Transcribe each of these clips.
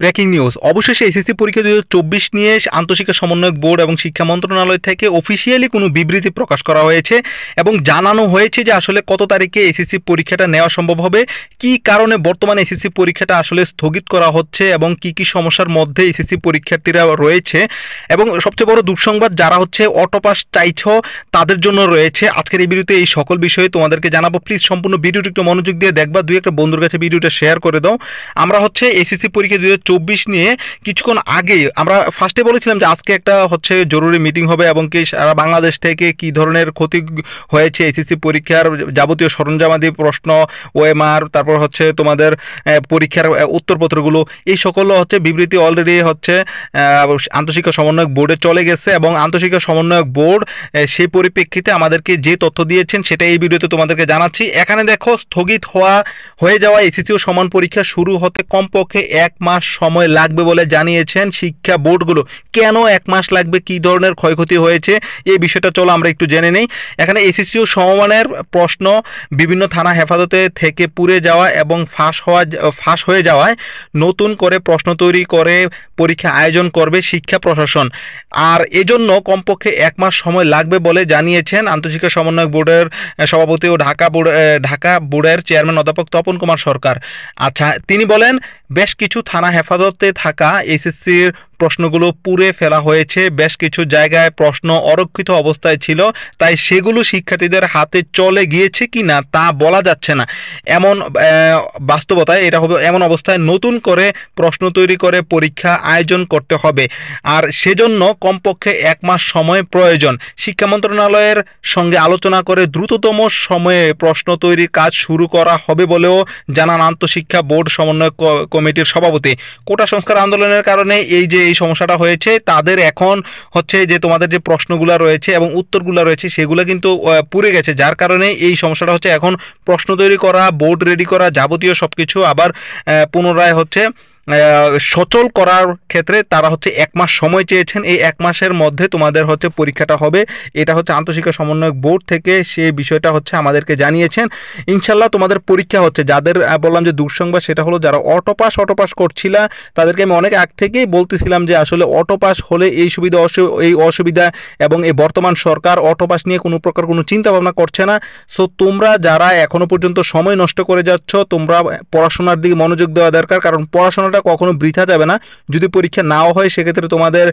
Breaking news, অবশেষে SSC পরীক্ষা 2024 নিয়ে আন্তঃশিক্ষা সমন্বয়ক বোর্ড এবং শিক্ষা মন্ত্রণালয় থেকে অফিসিয়ালি কোনো বিবৃতি প্রকাশ করা হয়েছে এবং জানানো হয়েছে যে আসলে কত তারিখে এসএসসি পরীক্ষাটা নেওয়া সম্ভব হবে, কি কারণে বর্তমানে এসএসসি পরীক্ষাটা আসলে স্থগিত করা হচ্ছে এবং কি কি সমস্যার মধ্যে এসএসসি পরীক্ষার্থীরা রয়েছে, এবং সবচেয়ে বড় দুঃসংবাদ যারা হচ্ছে অটোপাস চাইছো তাদের জন্য রয়েছে। আজকের এই ভিডিওতে এই সকল বিষয়ে তোমাদেরকে জানাবো। প্লিজ সম্পূর্ণ ভিডিওটি একটু মনোযোগ দিয়ে দেখবা, দুই একটা বন্ধুর কাছে ভিডিওটা শেয়ার করে দাও। আমরা হচ্ছে এসএসসি পরীক্ষা 2024 নিয়ে কিছুক্ষণ আগে আমরা ফার্স্টে বলেছিলাম যে আজকে একটা হচ্ছে জরুরি মিটিং হবে এবং কি সারা বাংলাদেশ থেকে কি ধরনের ক্ষতি হয়েছে এসএসসি পরীক্ষার যাবতীয় সরঞ্জামাদি, প্রশ্ন, ওএমআর, তারপর হচ্ছে তোমাদের পরীক্ষার উত্তরপত্রগুলো, এই সকল হচ্ছে বিবৃতি অলরেডি হচ্ছে আন্তঃশিক্ষা সমন্বয়ক বোর্ডে চলে গেছে এবং আন্তঃশিক্ষা সমন্বয়ক বোর্ড সেই পরিপ্রেক্ষিতে আমাদেরকে যে তথ্য দিয়েছেন সেটা এই ভিডিওতে তোমাদেরকে জানাচ্ছি। এখানে দেখো, স্থগিত হয়ে যাওয়া এসএসসি ও সমান পরীক্ষা শুরু হতে কমপক্ষে 1 মাস সময় লাগবে বলে জানিয়েছেন শিক্ষা বোর্ডগুলো। কেন 1 মাস লাগবে, কি ধরনের ক্ষয়ক্ষতি হয়েছে, এই বিষয়টা চলো আমরা একটু জেনে নেই। এখানে এসএসসি ও সমমানের প্রশ্ন বিভিন্ন থানা হেফাজতে থেকে পুড়ে যাওয়া এবং ফাঁস হয়ে যাওয়ায় নতুন করে প্রশ্ন তৈরি করে পরীক্ষা আয়োজন করবে শিক্ষা প্রশাসন, আর এজন্য কমপক্ষে 1 মাস সময় লাগবে বলে জানিয়েছেন আন্তঃশিক্ষা সমন্বয়ক বোর্ডের সভাপতি ও ঢাকা বোর্ডের চেয়ারম্যান অধ্যাপক তপন কুমার সরকার। আচ্ছা, তিনি বলেন, বেশ কিছু থানা হেফাজতে থাকা এসএসসির প্রশ্নগুলো পুড়ে ফেলা হয়েছে, বেশ কিছু জায়গায় প্রশ্ন অরক্ষিত অবস্থায় ছিল, তাই সেগুলো শিক্ষার্থীদের হাতে চলে গিয়েছে কি না তা বলা যাচ্ছে না। এমন বাস্তবতায় এটা হবে, এমন অবস্থায় নতুন করে প্রশ্ন তৈরি করে পরীক্ষা আয়োজন করতে হবে, আর সেজন্য কমপক্ষে 1 মাস সময় প্রয়োজন। শিক্ষা মন্ত্রণালয়ের সঙ্গে আলোচনা করে দ্রুততম সময়ে প্রশ্ন তৈরির কাজ শুরু করা হবে বলেও জানান আন্তঃশিক্ষা বোর্ড সমন্বয় কমিটির সভাপতি। কোটা সংস্কার আন্দোলনের কারণে এই সমস্যাটা হয়েছে, তাদের এখন হচ্ছে যে তোমাদের যে প্রশ্নগুলো রয়েছে এবং উত্তরগুলো রয়েছে সেগুলো কিন্তু পুড়ে গেছে, যার কারণে এই সমস্যাটা হচ্ছে। এখন প্রশ্ন তৈরি করা, বোর্ড রেডি করা, যাবতীয় সবকিছু আবার পুনরায় হচ্ছে সচল করার ক্ষেত্রে তারা হচ্ছে 1 মাস সময় চেয়েছেন। এই 1 মাসের মধ্যে তোমাদের হচ্ছে পরীক্ষাটা হবে, এটা হচ্ছে আন্তঃশিক্ষা সমন্বয়ক বোর্ড থেকে সেই বিষয়টা হচ্ছে আমাদেরকে জানিয়েছেন। ইনশাল্লাহ তোমাদের পরীক্ষা হচ্ছে। যাদের বললাম যে দুঃসংবাদ, সেটা হলো যারা অটোপাস করছিল তাদেরকে আমি অনেক আগ থেকেই বলতেছিলাম যে আসলে অটোপাস হলে এই সুবিধা এই অসুবিধা, এবং এই বর্তমান সরকার অটোপাস নিয়ে কোনো প্রকার কোনো চিন্তা ভাবনা করছে না। সো তোমরা যারা এখনো পর্যন্ত সময় নষ্ট করে যাচ্ছ, তোমরা পড়াশোনার দিকে মনোযোগ দেওয়া দরকার, কারণ পড়াশোনা কখনো বৃথা যাবে না। যদি পরীক্ষা নাও হয় সেক্ষেত্রে তোমাদের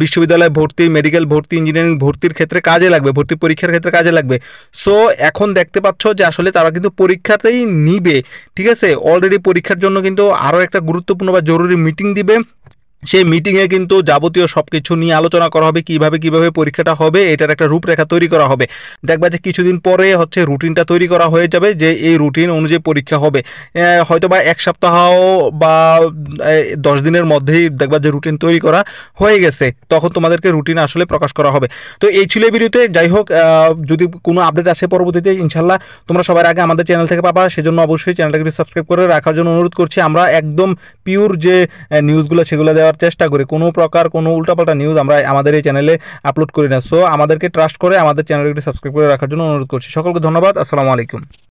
বিশ্ববিদ্যালয় ভর্তি, মেডিকেল ভর্তি, ইঞ্জিনিয়ারিং ভর্তির ক্ষেত্রে কাজে লাগবে, ভর্তি পরীক্ষার ক্ষেত্রে কাজে লাগবে। সো এখন দেখতে পাচ্ছ যে আসলে তারা কিন্তু পরীক্ষাতেই নিবে, ঠিক আছে। অলরেডি পরীক্ষার জন্য কিন্তু আরও একটা গুরুত্বপূর্ণ বা জরুরি মিটিং দিবে। সেই মিটিংয়ে কিন্তু যাবতীয় সব কিছু নিয়ে আলোচনা করা হবে, কিভাবে পরীক্ষাটা হবে, এটার একটা রূপরেখা তৈরি করা হবে। দেখবা যে কিছুদিন পরে হচ্ছে রুটিনটা তৈরি করা হয়ে যাবে, যে এই রুটিন অনুযায়ী পরীক্ষা হবে। হয়তো বা 1 সপ্তাহ বা 10 দিনের মধ্যেই দেখবা যে রুটিন তৈরি করা হয়ে গেছে, তখন তোমাদেরকে রুটিন আসলে প্রকাশ করা হবে। তো এই ছিল ভিডিওতে। যাই হোক, যদি কোনো আপডেট আসে পরবর্তীতে ইনশাল্লাহ তোমরা সবার আগে আমাদের চ্যানেল থেকে পাবা, সেজন্য অবশ্যই চ্যানেলটাকে সাবস্ক্রাইব করে রাখার জন্য অনুরোধ করছি। আমরা একদম পিওর যে নিউজগুলো সেগুলো দেওয়ার চেষ্টা করি, কোনো প্রকার কোনো উল্টাপাল্টা নিউজ আমরা আমাদের এই চ্যানেলে আপলোড করি না। সো আমাদেরকে ট্রাস্ট করে আমাদের চ্যানেলটি সাবস্ক্রাইব করে রাখার জন্য অনুরোধ করছি। সকলকে ধন্যবাদ। আসসালামু আলাইকুম।